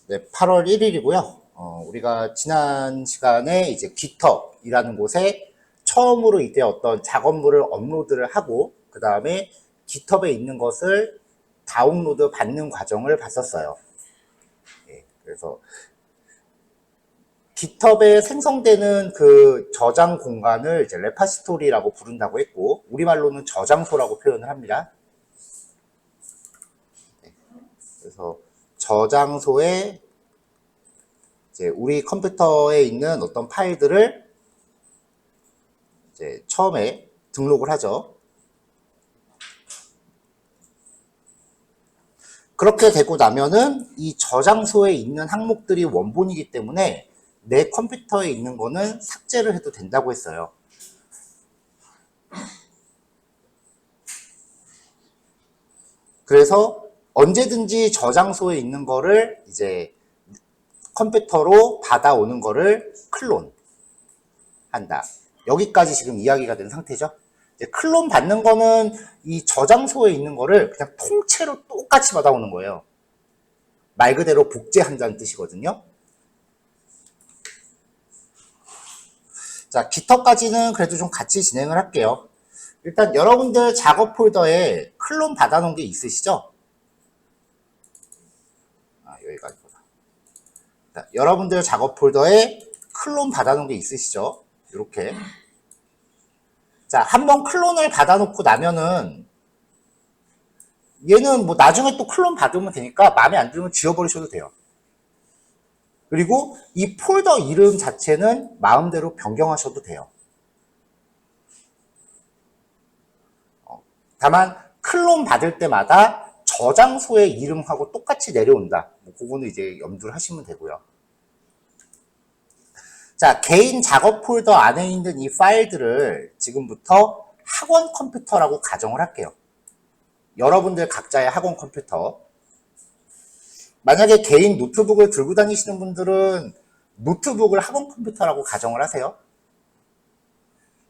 네, 8월 1일이고요. 우리가 지난 시간에 이제 GitHub이라는 곳에 처음으로 이제 어떤 작업물을 업로드를 하고, 그 다음에 GitHub에 있는 것을 다운로드 받는 과정을 봤었어요. 예, 그래서 GitHub에 생성되는 그 저장 공간을 이제 레파시토리라고 부른다고 했고, 우리말로는 저장소라고 표현을 합니다. 네, 그래서 저장소에 이제 우리 컴퓨터에 있는 어떤 파일들을 이제 처음에 등록을 하죠. 그렇게 되고 나면은 이 저장소에 있는 항목들이 원본이기 때문에 내 컴퓨터에 있는 거는 삭제를 해도 된다고 했어요. 그래서 언제든지 저장소에 있는 거를 이제 컴퓨터로 받아오는 거를 클론 한다. 여기까지 지금 이야기가 된 상태죠. 이제 클론 받는 거는 이 저장소에 있는 거를 그냥 통째로 똑같이 받아오는 거예요. 말 그대로 복제한다는 뜻이거든요. 자, GitHub까지는 그래도 좀 같이 진행을 할게요. 일단 여러분들 작업 폴더에 클론 받아놓은 게 있으시죠? 여기까지보다. 자, 여러분들 작업 폴더에 클론 받아놓은 게 있으시죠? 이렇게. 자, 한번 클론을 받아놓고 나면은 얘는 뭐 나중에 또 클론 받으면 되니까 마음에 안 들면 지워버리셔도 돼요. 그리고 이 폴더 이름 자체는 마음대로 변경하셔도 돼요. 다만 클론 받을 때마다 저장소의 이름하고 똑같이 내려온다. 그거는 이제 염두를 하시면 되고요. 자, 개인 작업 폴더 안에 있는 이 파일들을 지금부터 학원 컴퓨터라고 가정을 할게요. 여러분들 각자의 학원 컴퓨터. 만약에 개인 노트북을 들고 다니시는 분들은 노트북을 학원 컴퓨터라고 가정을 하세요.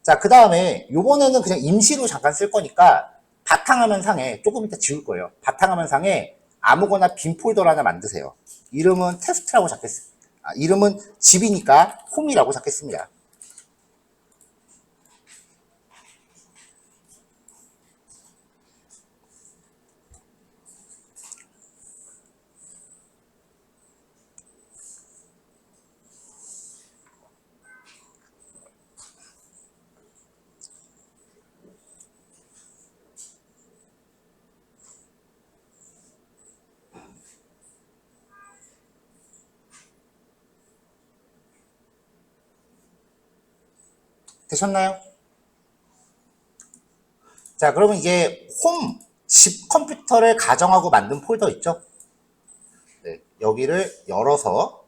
자, 그 다음에 요번에는 그냥 임시로 잠깐 쓸 거니까 바탕화면 상에 조금 이따 지울 거예요. 바탕화면 상에 아무거나 빈 폴더를 하나 만드세요. 이름은 테스트라고 잡겠습니다. 이름은 집이니까 홈이라고 잡겠습니다. 되셨나요? 자, 그러면 이제 홈, 집 컴퓨터를 가정하고 만든 폴더 있죠? 네, 여기를 열어서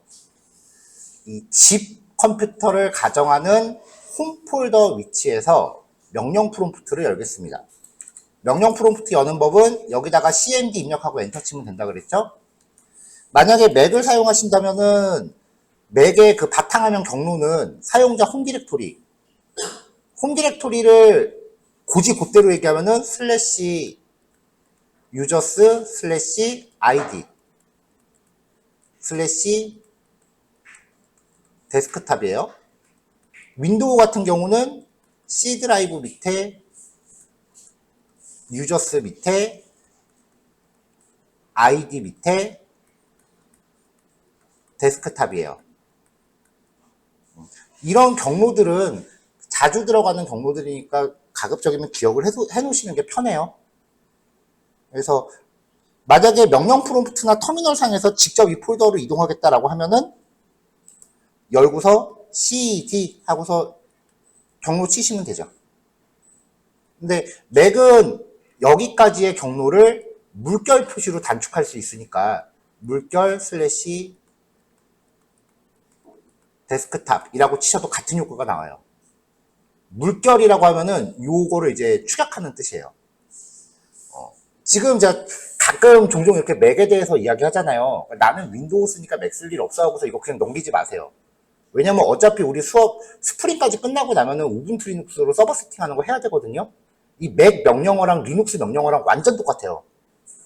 이 집 컴퓨터를 가정하는 홈 폴더 위치에서 명령 프롬프트를 열겠습니다. 명령 프롬프트 여는 법은 여기다가 cmd 입력하고 엔터 치면 된다 그랬죠? 만약에 맥을 사용하신다면은 맥의 그 바탕화면 경로는 사용자 홈 디렉토리, 홈 디렉토리를 고지 곧대로 얘기하면은 슬래시 유저스 슬래시 id 슬래시 데스크탑이에요. 윈도우 같은 경우는 C 드라이브 밑에 유저스 밑에 id 밑에 데스크탑이에요. 이런 경로들은 자주 들어가는 경로들이니까 가급적이면 기억을 해놓으시는 게 편해요. 그래서 만약에 명령 프롬프트나 터미널 상에서 직접 이 폴더로 이동하겠다라고 하면은 열고서 cd 하고서 경로 치시면 되죠. 근데 맥은 여기까지의 경로를 물결 표시로 단축할 수 있으니까 물결 슬래시 데스크탑이라고 치셔도 같은 효과가 나와요. 물결이라고 하면은 요거를 이제 축약하는 뜻이에요. 지금 제가 가끔 종종 이렇게 맥에 대해서 이야기하잖아요. 나는 윈도우 쓰니까 맥 쓸 일 없어 하고서 이거 그냥 넘기지 마세요. 왜냐면 어차피 우리 수업 스프링까지 끝나고 나면은 우분투 리눅스로 서버 세팅하는 거 해야 되거든요. 이 맥 명령어랑 리눅스 명령어랑 완전 똑같아요.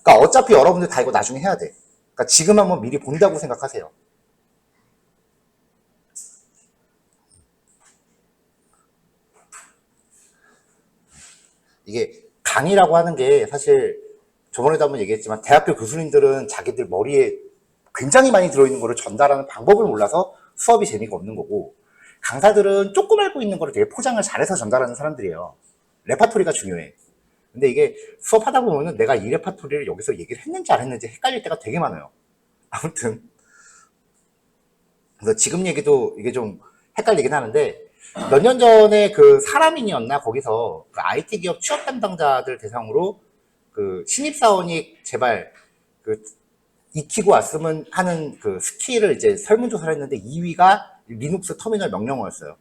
그러니까 어차피 여러분들 다 이거 나중에 해야 돼. 그러니까 지금 한번 미리 본다고 생각하세요. 이게 강의라고 하는 게 사실 저번에도 한번 얘기했지만 대학교 교수님들은 자기들 머리에 굉장히 많이 들어있는 거를 전달하는 방법을 몰라서 수업이 재미가 없는 거고, 강사들은 조금 알고 있는 거를 되게 포장을 잘해서 전달하는 사람들이에요. 레파토리가 중요해. 근데 이게 수업하다 보면은 내가 이 레파토리를 여기서 얘기를 했는지 안 했는지 헷갈릴 때가 되게 많아요. 아무튼 그래서 지금 얘기도 이게 좀 헷갈리긴 하는데, 몇 년 전에 그 사람인이었나 거기서 그 IT 기업 취업 담당자들 대상으로 그 신입사원이 제발 그 익히고 왔으면 하는 그 스킬을 이제 설문조사를 했는데 2위가 리눅스 터미널 명령어였어요.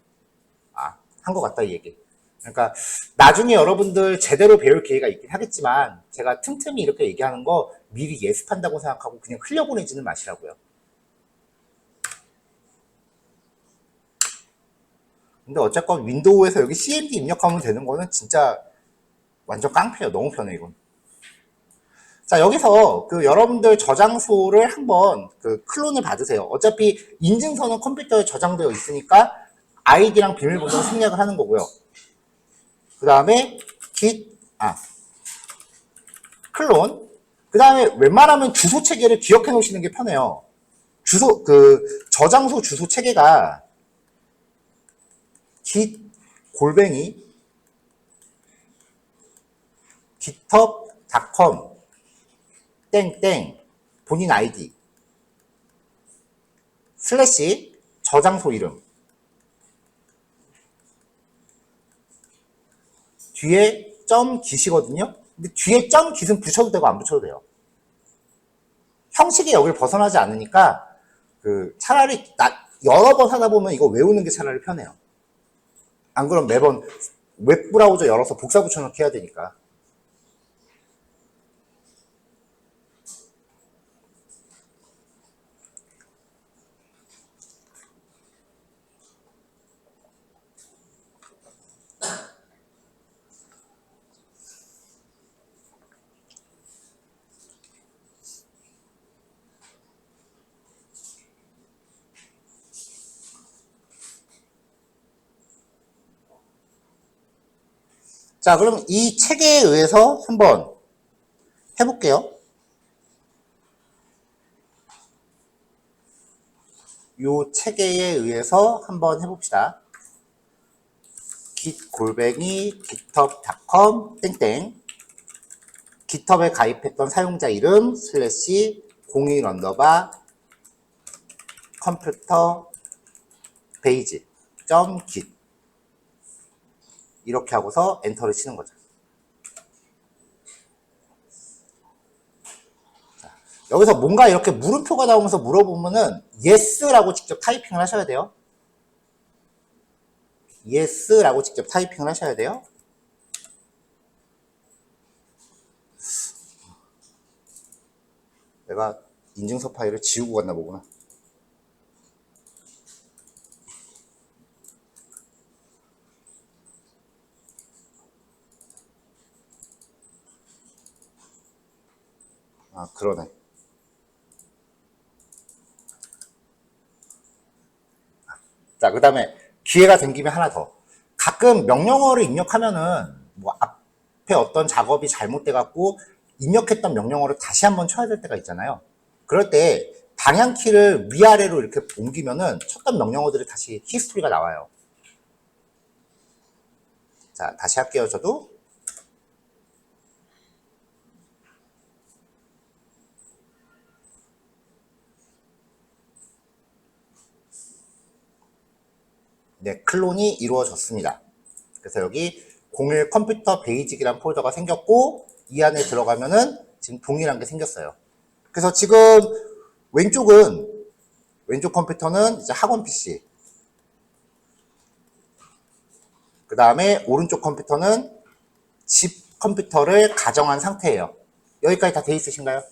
아, 한 것 같다 이 얘기. 그러니까 나중에 여러분들 제대로 배울 기회가 있긴 하겠지만 제가 틈틈이 이렇게 얘기하는 거 미리 예습한다고 생각하고 그냥 흘려보내지는 마시라고요. 근데 어쨌건 윈도우에서 여기 cmd 입력하면 되는 거는 진짜 완전 깡패예요. 너무 편해 이건. 자, 여기서 그 여러분들 저장소를 한번 그 클론을 받으세요. 어차피 인증서는 컴퓨터에 저장되어 있으니까 아이디랑 비밀번호를 생략을 하는 거고요. 그 다음에 git 클론. 그 다음에 웬만하면 주소 체계를 기억해 놓으시는 게 편해요. 주소 그 저장소 주소 체계가 git 골뱅이 github.com 땡땡 본인 아이디 슬래시 저장소 이름 뒤에 점 git이거든요. 근데 뒤에 점 git은 붙여도 되고 안 붙여도 돼요. 형식이 여기를 벗어나지 않으니까 그 차라리 여러 번 하다 보면 이거 외우는 게 차라리 편해요. 안 그럼 매번 웹브라우저 열어서 복사 붙여넣기 해야 되니까. 자, 그럼 이 체계에 의해서 한번 해볼게요. 이 체계에 의해서 한번 해봅시다. git 골뱅이 github.com 땡땡 github에 가입했던 사용자 이름 슬래시 01 언더바 컴퓨터 베이지 점 git 이렇게 하고서 엔터를 치는 거죠. 자, 여기서 뭔가 이렇게 물음표가 나오면서 물어보면은 yes라고 직접 타이핑을 하셔야 돼요. yes라고 직접 타이핑을 하셔야 돼요. 내가 인증서 파일을 지우고 갔나 보구나. 아, 그러네. 자, 그 다음에 기회가 된 김에 하나 더. 가끔 명령어를 입력하면은 뭐 앞에 어떤 작업이 잘못돼갖고 입력했던 명령어를 다시 한번 쳐야 될 때가 있잖아요. 그럴 때 방향키를 위아래로 이렇게 옮기면은 쳤던 명령어들이 다시 히스토리가 나와요. 자, 다시 할게요, 저도. 네, 클론이 이루어졌습니다. 그래서 여기 01 컴퓨터 베이직이라는 폴더가 생겼고 이 안에 들어가면은 지금 동일한 게 생겼어요. 그래서 지금 왼쪽 컴퓨터는 이제 학원 PC, 그 다음에 오른쪽 컴퓨터는 집 컴퓨터를 가정한 상태예요. 여기까지 다 돼 있으신가요?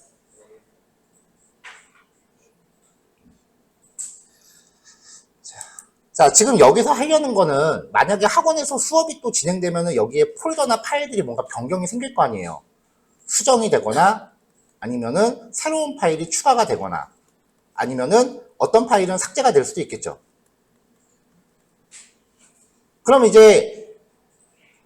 자, 지금 여기서 하려는 거는 만약에 학원에서 수업이 또 진행되면은 여기에 폴더나 파일들이 뭔가 변경이 생길 거 아니에요. 수정이 되거나 아니면은 새로운 파일이 추가가 되거나 아니면은 어떤 파일은 삭제가 될 수도 있겠죠. 그럼 이제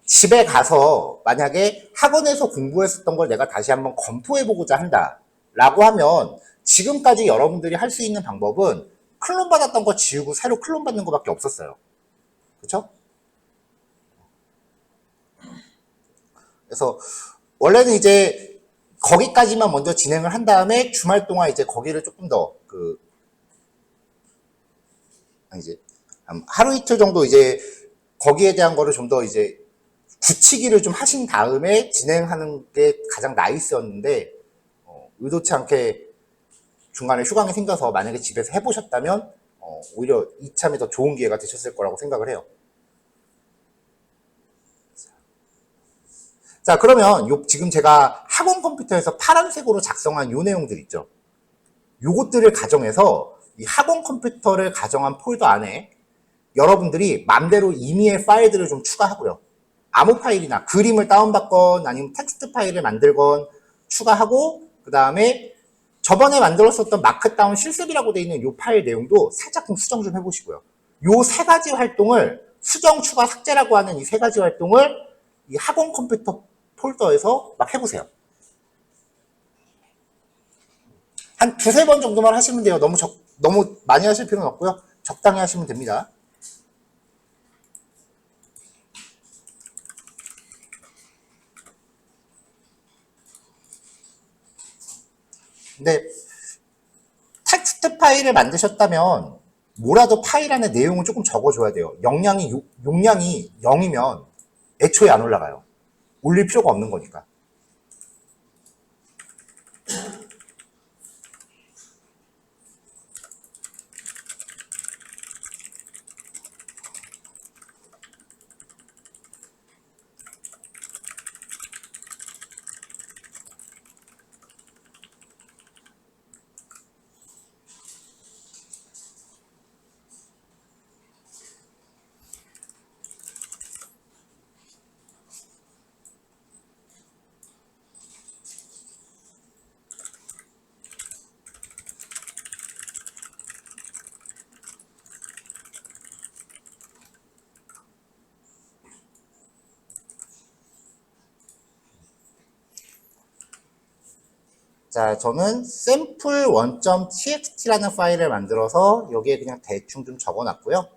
집에 가서 만약에 학원에서 공부했었던 걸 내가 다시 한번 검토해보고자 한다 라고 하면 지금까지 여러분들이 할 수 있는 방법은 클론 받았던 거 지우고 새로 클론 받는 것밖에 없었어요. 그쵸? 그래서 원래는 이제 거기까지만 먼저 진행을 한 다음에 주말 동안 이제 거기를 조금 더 이제 하루 이틀 정도 이제 거기에 대한 거를 좀 더 이제 굳히기를 좀 하신 다음에 진행하는 게 가장 나이스였는데 의도치 않게 중간에 휴강이 생겨서 만약에 집에서 해보셨다면 오히려 이참에 더 좋은 기회가 되셨을 거라고 생각을 해요. 자, 그러면 지금 제가 학원 컴퓨터에서 파란색으로 작성한 요 내용들 있죠. 요것들을 가정해서 이 학원 컴퓨터를 가정한 폴더 안에 여러분들이 맘대로 임의의 파일들을 좀 추가하고요. 아무 파일이나 그림을 다운받건 아니면 텍스트 파일을 만들건 추가하고 그 다음에 저번에 만들었었던 마크다운 실습이라고 되어 있는 이 파일 내용도 살짝 좀 수정 좀 해보시고요. 이 세 가지 활동을 수정, 추가, 삭제라고 하는 이 세 가지 활동을 이 학원 컴퓨터 폴더에서 막 해보세요. 한 두세 번 정도만 하시면 돼요. 너무 많이 하실 필요는 없고요. 적당히 하시면 됩니다. 근데 텍스트 파일을 만드셨다면 뭐라도 파일 안에 내용을 조금 적어줘야 돼요. 용량이 0이면 애초에 안 올라가요. 올릴 필요가 없는 거니까. 자, 저는 sample1.txt라는 파일을 만들어서 여기에 그냥 대충 좀 적어놨고요.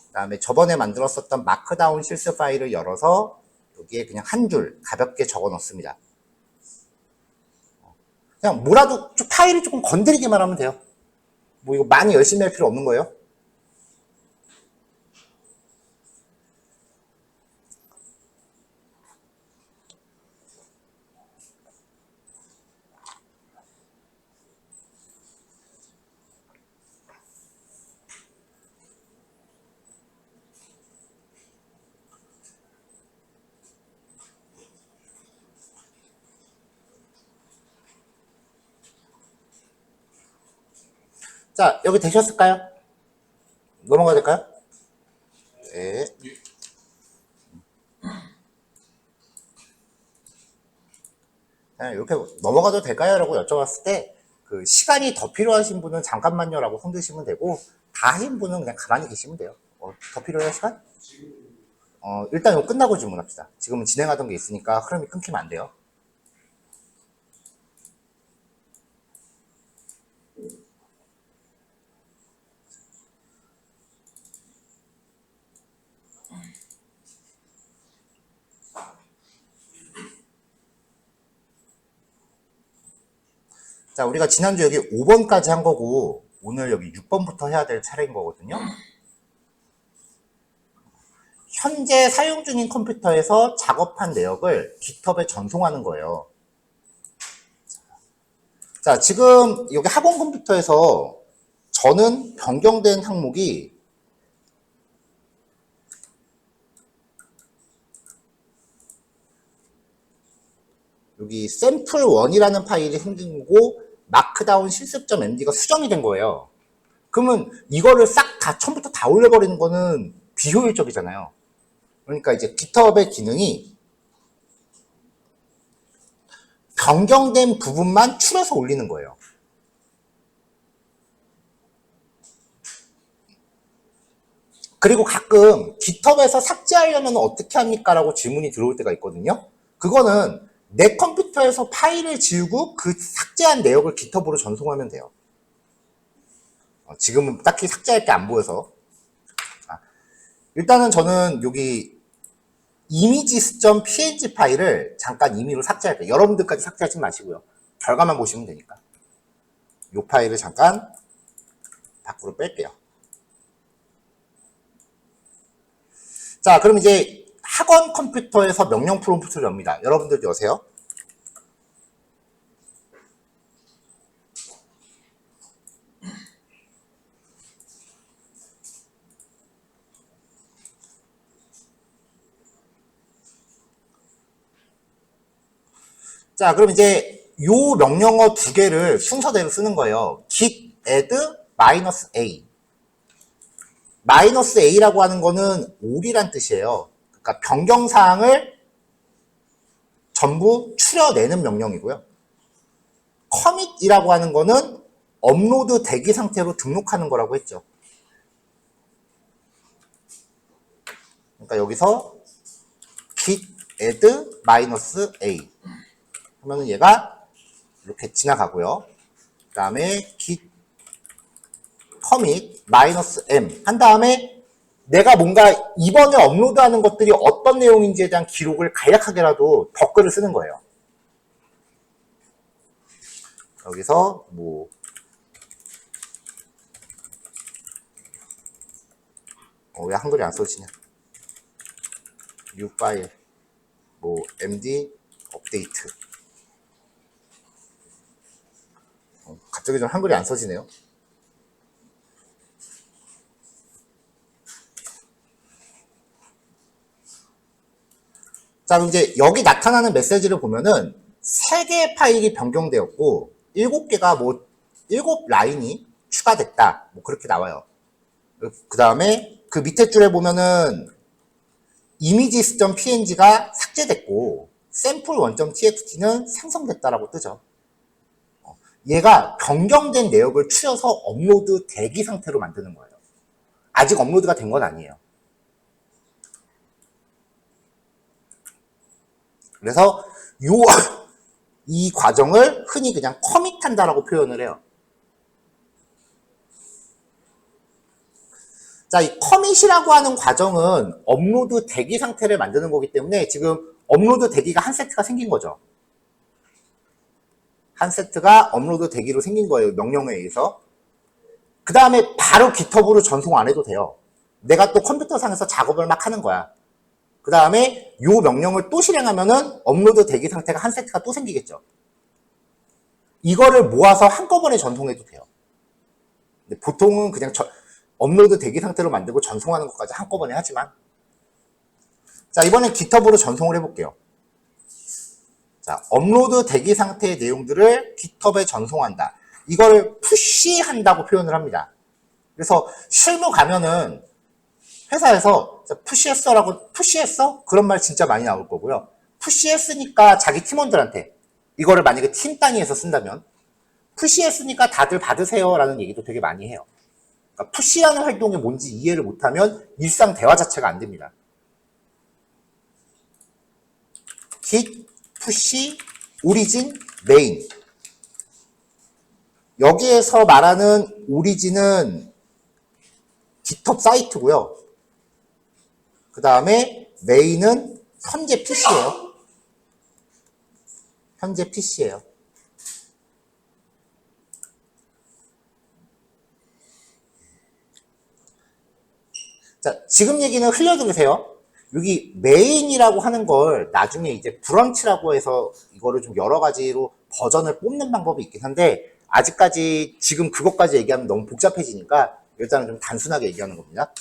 그 다음에 저번에 만들었었던 마크다운 실습 파일을 열어서 여기에 그냥 한 줄 가볍게 적어 넣습니다. 그냥 뭐라도 파일을 조금 건드리기만 하면 돼요. 뭐 이거 많이 열심히 할 필요 없는 거예요. 자, 여기 되셨을까요? 넘어가야 될까요? 네. 이렇게 넘어가도 될까요? 라고 여쭤봤을 때, 그 시간이 더 필요하신 분은 잠깐만요 라고 손 드시면 되고, 다 하신 분은 그냥 가만히 계시면 돼요. 더 필요해요, 시간? 일단 이거 끝나고 질문합시다. 지금은 진행하던 게 있으니까 흐름이 끊기면 안 돼요. 자, 우리가 지난주 여기 5번까지 한 거고, 오늘 여기 6번부터 해야 될 차례인 거거든요. 현재 사용 중인 컴퓨터에서 작업한 내역을 GitHub에 전송하는 거예요. 자, 지금 여기 학원 컴퓨터에서 저는 변경된 항목이 여기 sample1이라는 파일이 생긴 거고 마크다운 실습.md가 수정이 된 거예요. 그러면 이거를 싹 다 처음부터 다 올려버리는 거는 비효율적이잖아요. 그러니까 이제 GitHub의 기능이 변경된 부분만 추려서 올리는 거예요. 그리고 가끔 GitHub에서 삭제하려면 어떻게 합니까? 라고 질문이 들어올 때가 있거든요. 그거는 내 컴퓨터에서 파일을 지우고 그 삭제한 내역을 GitHub으로 전송하면 돼요. 지금은 딱히 삭제할 게 안 보여서. 일단은 저는 여기 images.png 파일을 잠깐 임의로 삭제할게요. 여러분들까지 삭제하지 마시고요. 결과만 보시면 되니까. 이 파일을 잠깐 밖으로 뺄게요. 자, 그럼 이제 학원 컴퓨터에서 명령 프롬프트를 엽니다. 여러분들도 여세요. 자, 그럼 이제 요 명령어 두 개를 순서대로 쓰는 거예요. git add -a. -a라고 하는 거는 올이란 뜻이에요. 그러니까 변경사항을 전부 추려내는 명령이고요. commit이라고 하는 거는 업로드 대기 상태로 등록하는 거라고 했죠. 그러니까 여기서 git add -a 하면은 얘가 이렇게 지나가고요. 그 다음에 git commit -m 한 다음에 내가 뭔가 이번에 업로드하는 것들이 어떤 내용인지에 대한 기록을 간략하게라도 댓글을 쓰는 거예요. 여기서 뭐 왜 한글이 안 써지냐? new 파일 뭐 md 업데이트. 갑자기 좀 한글이 안 써지네요. 자, 그럼 이제 여기 나타나는 메시지를 보면은 3개의 파일이 변경되었고 7개가 뭐 7라인이 추가됐다. 뭐 그렇게 나와요. 그 다음에 그 밑에 줄에 보면은 images.png가 삭제됐고 sample1.txt는 생성됐다라고 뜨죠. 얘가 변경된 내역을 추려서 업로드 대기 상태로 만드는 거예요. 아직 업로드가 된 건 아니에요. 그래서 이 과정을 흔히 그냥 커밋한다라고 표현을 해요. 자, 이 커밋이라고 하는 과정은 업로드 대기 상태를 만드는 거기 때문에 지금 업로드 대기가 한 세트가 생긴 거죠. 한 세트가 업로드 대기로 생긴 거예요. 명령에 의해서. 그 다음에 바로 GitHub으로 전송 안 해도 돼요. 내가 또 컴퓨터 상에서 작업을 막 하는 거야. 그 다음에 이 명령을 또 실행하면은 업로드 대기 상태가 한 세트가 또 생기겠죠. 이거를 모아서 한꺼번에 전송해도 돼요. 근데 보통은 그냥 업로드 대기 상태로 만들고 전송하는 것까지 한꺼번에 하지만. 자, 이번엔 GitHub으로 전송을 해볼게요. 자, 업로드 대기 상태의 내용들을 GitHub에 전송한다. 이걸 푸시한다고 표현을 합니다. 그래서 실무 가면은 회사에서 푸시했어라고 푸시했어? 그런 말 진짜 많이 나올 거고요. 푸시했으니까 자기 팀원들한테 이거를 만약에 팀 단위에서 쓴다면 푸시했으니까 다들 받으세요라는 얘기도 되게 많이 해요. 그러니까 푸시라는 활동이 뭔지 이해를 못하면 일상 대화 자체가 안 됩니다. git 푸시 오리진 메인. 여기에서 말하는 오리진은 GitHub 사이트고요. 그 다음에 메인은 현재 PC예요. 현재 PC예요. 자, 지금 얘기는 흘려들으세요. 여기 메인이라고 하는 걸 나중에 이제 브런치라고 해서 이거를 좀 여러 가지로 버전을 뽑는 방법이 있긴 한데 아직까지 지금 그것까지 얘기하면 너무 복잡해지니까 일단은 좀 단순하게 얘기하는 겁니다.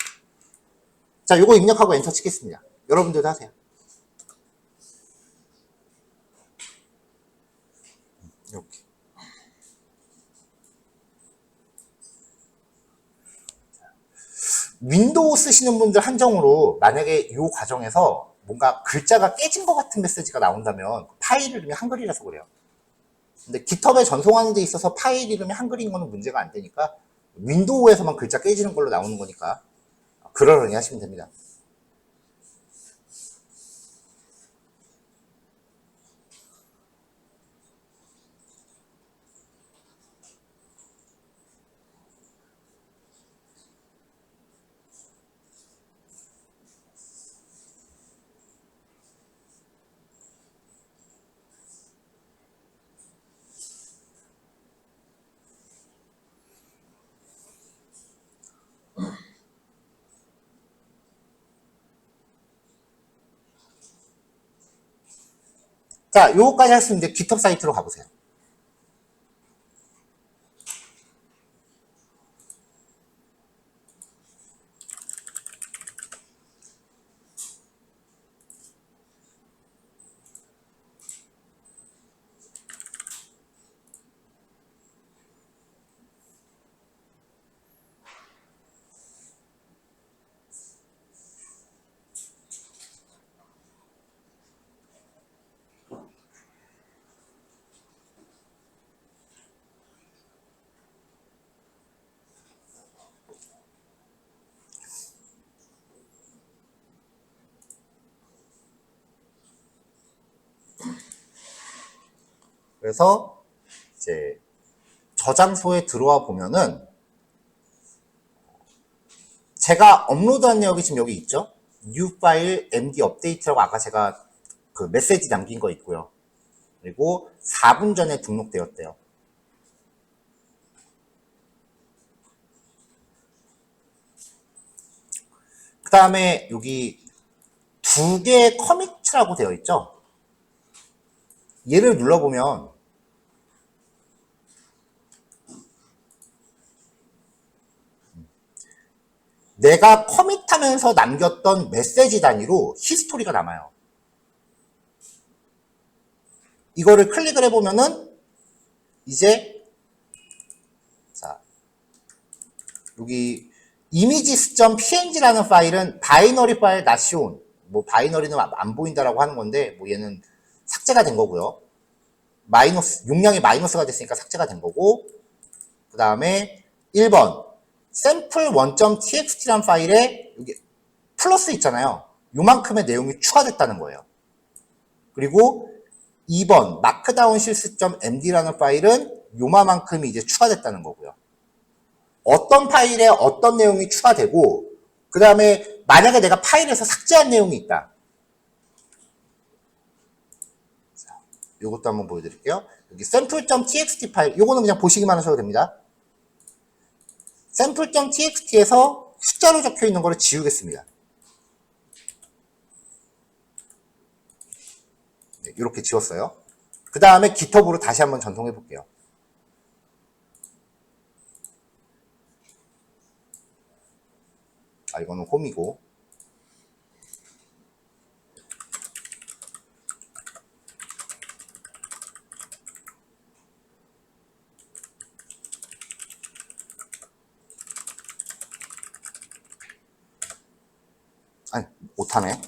자, 요거 입력하고 엔터 치겠습니다. 여러분들도 하세요. 이렇게. 윈도우 쓰시는 분들 한정으로 만약에 이 과정에서 뭔가 글자가 깨진 것 같은 메시지가 나온다면 파일을 그냥 한글이라서 그래요. 근데 깃허브에 전송하는 데 있어서 파일 이름이 한글인 거는 문제가 안 되니까 윈도우에서만 글자 깨지는 걸로 나오는 거니까 그러려니 하시면 됩니다. 자, 요거까지 할 수 있는데 깃허브 사이트로 가보세요. 그래서 이제 저장소에 들어와 보면은 제가 업로드한 내역이 지금 여기 있죠? new 파일 md 업데이트라고 아까 제가 그 메시지 남긴 거 있고요. 그리고 4분 전에 등록되었대요. 그 다음에 여기 두 개의 커미트라고 되어 있죠? 얘를 눌러보면 내가 커밋하면서 남겼던 메시지 단위로 히스토리가 남아요. 이거를 클릭을 해보면은 이제 자 여기 images.png라는 파일은 바이너리 파일 not shown, 뭐 바이너리는 안 보인다라고 하는 건데 뭐 얘는 삭제가 된 거고요. 마이너스 용량이 마이너스가 됐으니까 삭제가 된 거고, 그 다음에 1번 sample1.txt라는 파일에 여기 플러스 있잖아요. 요만큼의 내용이 추가됐다는 거예요. 그리고 2번 markdown 실수.md라는 파일은 요만큼이 이제 추가됐다는 거고요. 어떤 파일에 어떤 내용이 추가되고, 그 다음에 만약에 내가 파일에서 삭제한 내용이 있다. 자, 요것도 한번 보여드릴게요. 여기 sample.txt 파일, 요거는 그냥 보시기만 하셔도 됩니다. sample.txt에서 숫자로 적혀 있는 거를 지우겠습니다. 네, 이렇게 지웠어요. 그 다음에 깃허브로 다시 한번 전송해 볼게요. 아, 이거는 홈이고. 아니, 못하네.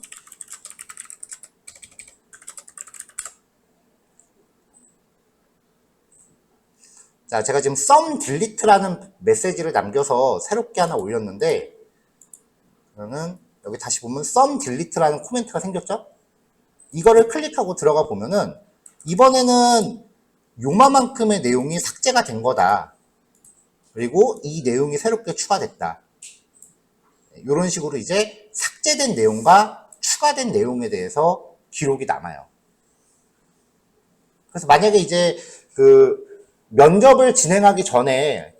자, 제가 지금 some delete라는 메시지를 남겨서 새롭게 하나 올렸는데, 그러면 여기 다시 보면 some delete라는 코멘트가 생겼죠? 이거를 클릭하고 들어가 보면은 이번에는 요만큼의 내용이 삭제가 된 거다. 그리고 이 내용이 새롭게 추가됐다. 이런 식으로 이제 삭제된 내용과 추가된 내용에 대해서 기록이 남아요. 그래서 만약에 이제 그 면접을 진행하기 전에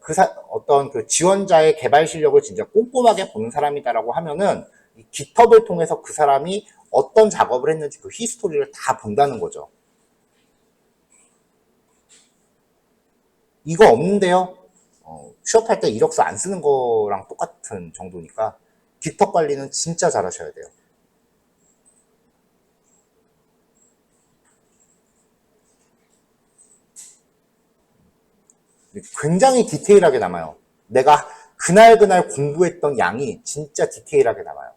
어떤 그 지원자의 개발 실력을 진짜 꼼꼼하게 보는 사람이다라고 하면은 이 깃허브를 통해서 그 사람이 어떤 작업을 했는지 그 히스토리를 다 본다는 거죠. 이거 없는데요? 취업할 때 이력서 안 쓰는 거랑 똑같은 정도니까 깃허브 관리는 진짜 잘 하셔야 돼요. 굉장히 디테일하게 남아요. 내가 그날 공부했던 양이 진짜 디테일하게 남아요.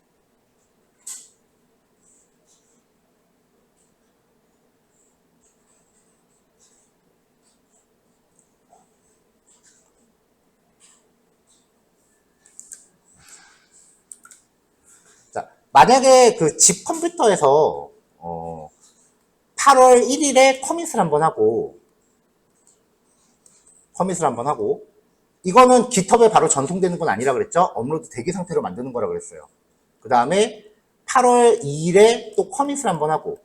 만약에 그 집 컴퓨터에서 8월 1일에 커밋을 한번 하고 이거는 GitHub에 바로 전송되는 건 아니라 그랬죠? 업로드 대기 상태로 만드는 거라 그랬어요. 그 다음에 8월 2일에 또 커밋을 한번 하고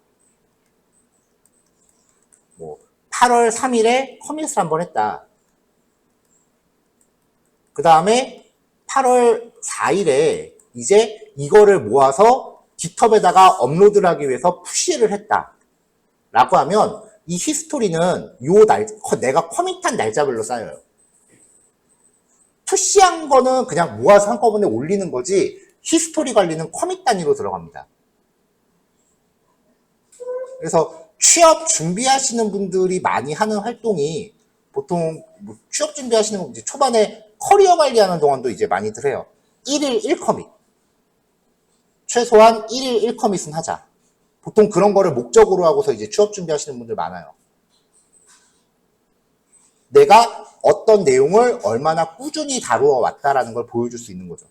8월 3일에 커밋을 한번 했다. 그 다음에 8월 4일에 이제 이거를 모아서 GitHub에다가 업로드를 하기 위해서 푸시를 했다. 라고 하면 이 히스토리는 내가 커밋한 날짜별로 쌓여요. 푸시한 거는 그냥 모아서 한꺼번에 올리는 거지 히스토리 관리는 커밋 단위로 들어갑니다. 그래서 취업 준비하시는 분들이 많이 하는 활동이 보통 취업 준비하시는 분 이제 초반에 커리어 관리하는 동안도 이제 많이들 해요. 1일 1커밋. 최소한 1일 1커밋은 하자. 보통 그런 거를 목적으로 하고서 이제 취업 준비하시는 분들 많아요. 내가 어떤 내용을 얼마나 꾸준히 다루어 왔다라는 걸 보여줄 수 있는 거죠.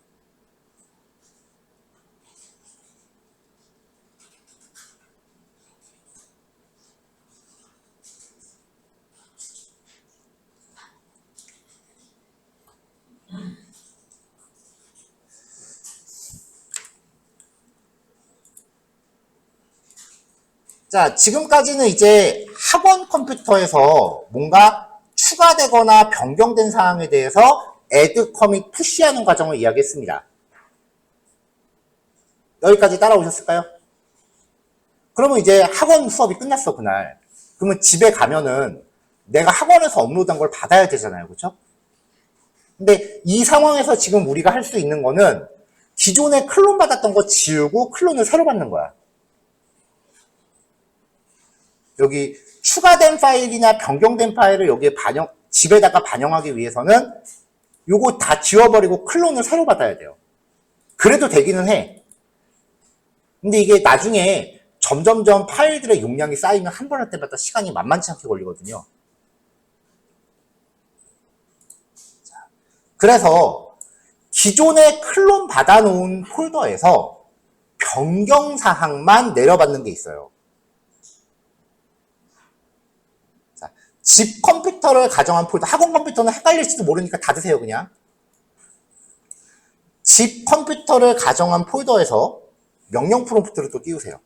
자, 지금까지는 이제 학원 컴퓨터에서 뭔가 추가되거나 변경된 사항에 대해서 add, commit, push하는 과정을 이야기했습니다. 여기까지 따라오셨을까요? 그러면 이제 학원 수업이 끝났어, 그날. 그러면 집에 가면은 내가 학원에서 업로드한 걸 받아야 되잖아요, 그렇죠? 근데 이 상황에서 지금 우리가 할 수 있는 거는 기존에 클론 받았던 거 지우고 클론을 새로 받는 거야. 여기 추가된 파일이나 변경된 파일을 여기에 집에다가 반영하기 위해서는 요거 다 지워버리고 클론을 새로 받아야 돼요. 그래도 되기는 해. 근데 이게 나중에 점점점 파일들의 용량이 쌓이면 한 번 할 때마다 시간이 만만치 않게 걸리거든요. 그래서 기존에 클론 받아놓은 폴더에서 변경사항만 내려받는 게 있어요. 집 컴퓨터를 가정한 폴더, 학원 컴퓨터는 헷갈릴지도 모르니까 닫으세요, 그냥. 집 컴퓨터를 가정한 폴더에서 명령 프롬프트를 또 띄우세요.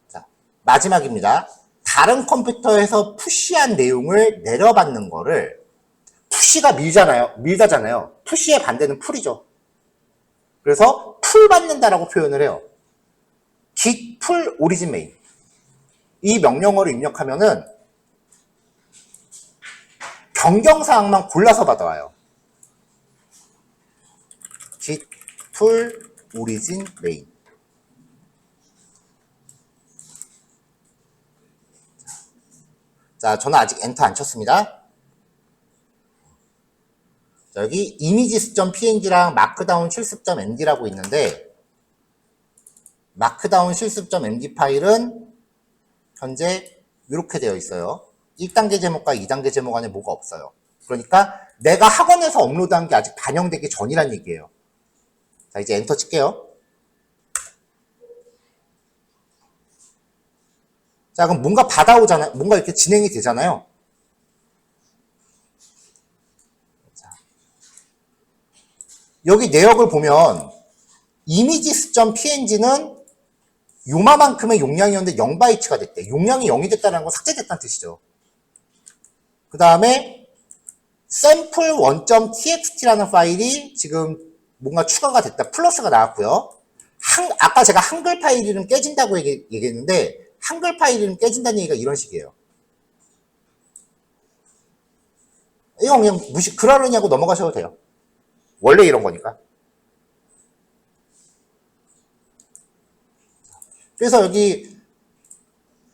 자, 마지막입니다. 다른 컴퓨터에서 푸시한 내용을 내려받는 거를 푸시가 밀다잖아요. 푸시의 반대는 풀이죠. 그래서 풀 받는다라고 표현을 해요. git pull origin main. 이 명령어를 입력하면은 변경사항만 골라서 받아와요. git pull origin main. 자, 저는 아직 엔터 안 쳤습니다. 여기 images.png랑 markdown 실습.md라고 있는데 markdown 실습.md 파일은 현재 이렇게 되어 있어요. 1단계 제목과 2단계 제목 안에 뭐가 없어요. 그러니까 내가 학원에서 업로드한 게 아직 반영되기 전이란 얘기예요. 자, 이제 엔터 칠게요. 자, 그럼 뭔가 받아오잖아요. 뭔가 이렇게 진행이 되잖아요. 여기 내역을 보면 images.png는 요마만큼의 용량이었는데 0바이트가 됐대. 용량이 0이 됐다는 건 삭제됐다는 뜻이죠. 그 다음에 sample1.txt라는 파일이 지금 뭔가 추가가 됐다. 플러스가 나왔고요. 아까 제가 한글 파일 이름 깨진다고 얘기했는데 한글 파일 이름 깨진다는 얘기가 이런 식이에요. 이거 그냥 그러려냐고 넘어가셔도 돼요. 원래 이런 거니까. 그래서 여기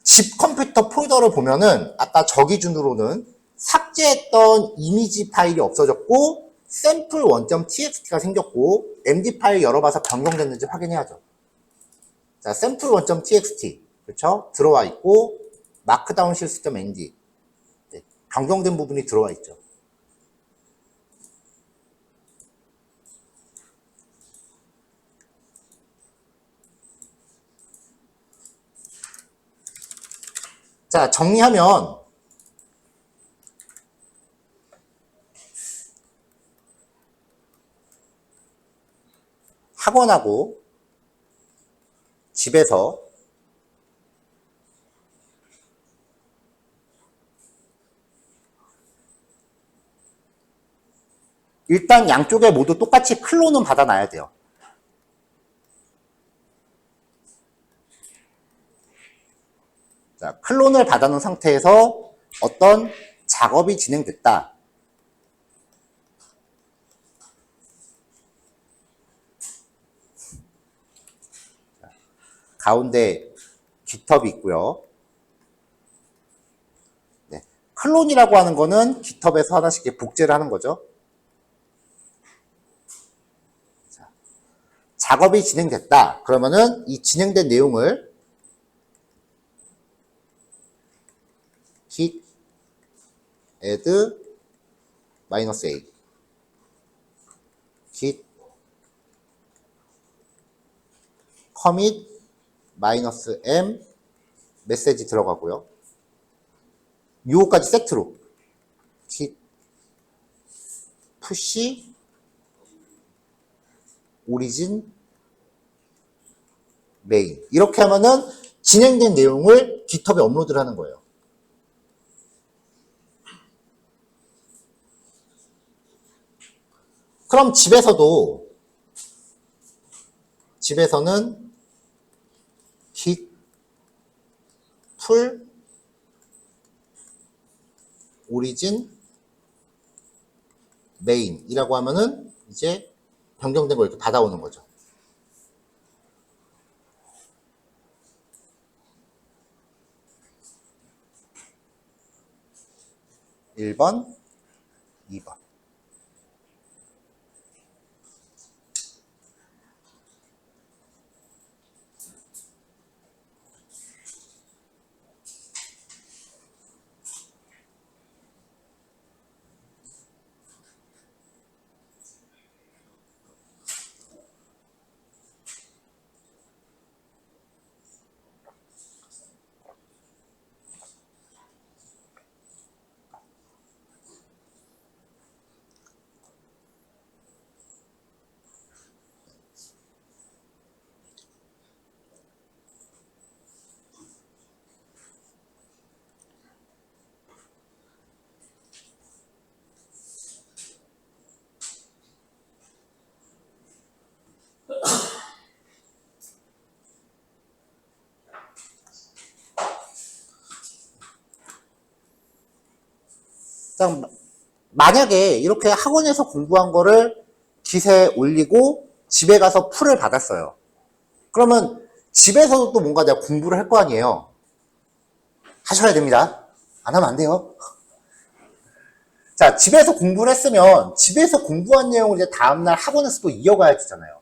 집 컴퓨터 폴더를 보면은 아까 저 기준으로는 삭제했던 이미지 파일이 없어졌고 sample1.txt가 생겼고 md 파일 열어봐서 변경됐는지 확인해야죠. 자, sample1.txt 그렇죠? 들어와 있고 마크다운 시스템 ND 네, 변경된 부분이 들어와 있죠. 자, 정리하면 학원하고 집에서 일단 양쪽에 모두 똑같이 클론은 받아놔야 돼요. 자, 클론을 받아놓은 상태에서 어떤 작업이 진행됐다. 가운데 GitHub이 있고요. 네, 클론이라고 하는 거는 GitHub에서 하나씩 이렇게 복제를 하는 거죠. 자, 작업이 진행됐다. 그러면은 이 진행된 내용을 git add -a git commit -m 메시지 들어가고요. 요거까지 세트로 git push origin main 이렇게 하면은 진행된 내용을 GitHub에 업로드를 하는 거예요. 그럼 집에서는 git pull origin main 이라고 하면은 이제 변경된 걸 이렇게 받아오는 거죠. (1번) (2번) 만약에 이렇게 학원에서 공부한 거를 깃에 올리고 집에 가서 풀을 받았어요. 그러면 집에서도 또 뭔가 내가 공부를 할 거 아니에요. 하셔야 됩니다. 안 하면 안 돼요. 자, 집에서 공부를 했으면 집에서 공부한 내용을 이제 다음날 학원에서 또 이어가야 되잖아요.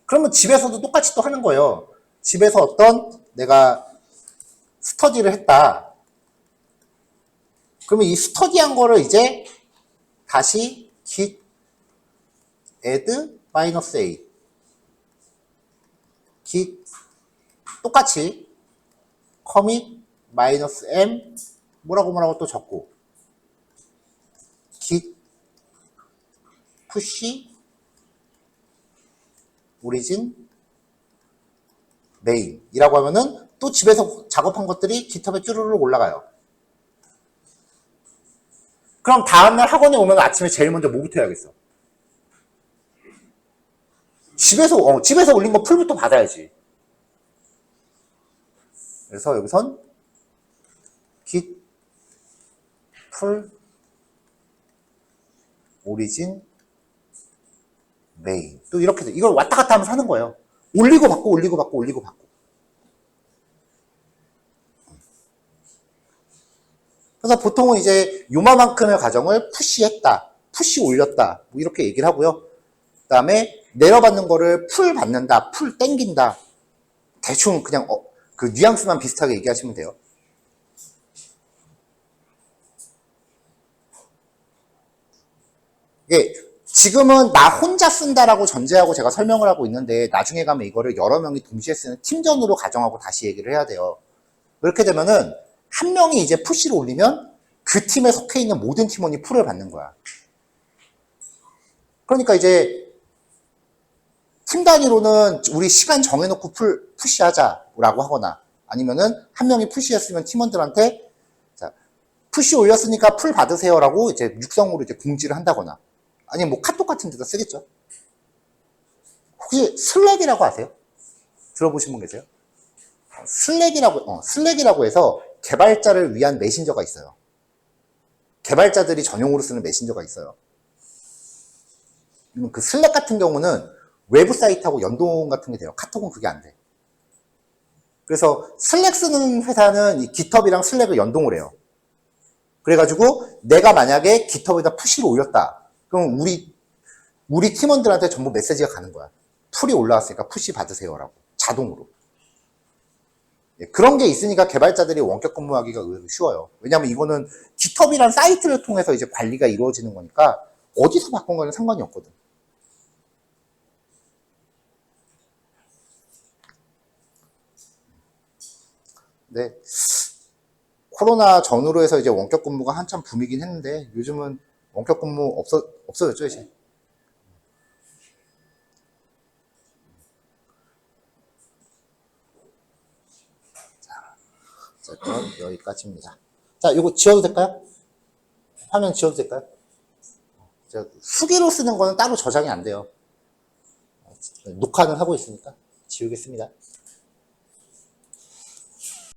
그러면 집에서도 똑같이 또 하는 거예요. 집에서 어떤 내가 스터디를 했다. 그러면 이 스터디한 거를 이제 다시 git add -a git 똑같이 commit -m 뭐라고 또 적고 git push origin main 이라고 하면은 또 집에서 작업한 것들이 GitHub에 쭈르륵 올라가요. 그럼 다음날 학원에 오면 아침에 제일 먼저 뭐부터 해야겠어? 집에서 올린 거 풀부터 받아야지. 그래서 여기선 git pull origin main 또 이렇게 돼. 이걸 왔다 갔다 하면서 하는 거예요. 올리고 받고 올리고 받고 올리고 받고. 그래서 보통은 이제 요만큼의 과정을 푸시했다, 푸시 올렸다, 뭐 이렇게 얘기를 하고요. 그 다음에 내려받는 거를 풀 받는다, 풀 땡긴다. 대충 그냥 그 뉘앙스만 비슷하게 얘기하시면 돼요. 이게 지금은 나 혼자 쓴다라고 전제하고 제가 설명을 하고 있는데 나중에 가면 이거를 여러 명이 동시에 쓰는 팀전으로 가정하고 다시 얘기를 해야 돼요. 그렇게 되면은 한 명이 이제 푸시를 올리면 그 팀에 속해 있는 모든 팀원이 풀을 받는 거야. 그러니까 이제 팀 단위로는 우리 시간 정해놓고 푸시하자라고 하거나 아니면은 한 명이 푸시했으면 팀원들한테 자, 푸시 올렸으니까 풀 받으세요라고 이제 육성으로 이제 공지를 한다거나 아니면 뭐 카톡 같은 데다 쓰겠죠. 혹시 슬랙이라고 아세요? 들어보신 분 계세요? 슬랙이라고 해서 개발자를 위한 메신저가 있어요. 개발자들이 전용으로 쓰는 메신저가 있어요. 그 슬랙 같은 경우는 외부 사이트하고 연동 같은 게 돼요. 카톡은 그게 안 돼. 그래서 슬랙 쓰는 회사는 이 깃허브랑 슬랙을 연동을 해요. 그래가지고 내가 만약에 깃허브에다 푸시를 올렸다. 그럼 우리 팀원들한테 전부 메시지가 가는 거야. 풀이 올라왔으니까 푸시 받으세요라고. 자동으로. 예, 그런 게 있으니까 개발자들이 원격 근무하기가 의외로 쉬워요. 왜냐면 이거는 깃허브란 사이트를 통해서 이제 관리가 이루어지는 거니까 어디서 바꾼 거는 상관이 없거든. 네. 코로나 전후로 해서 이제 원격 근무가 한참 붐이긴 했는데 요즘은 원격 근무 없어졌죠, 이제. 자, 그럼 여기까지입니다. 자, 이거 지워도 될까요? 화면 지워도 될까요? 수기로 쓰는 거는 따로 저장이 안 돼요. 녹화는 하고 있으니까 지우겠습니다.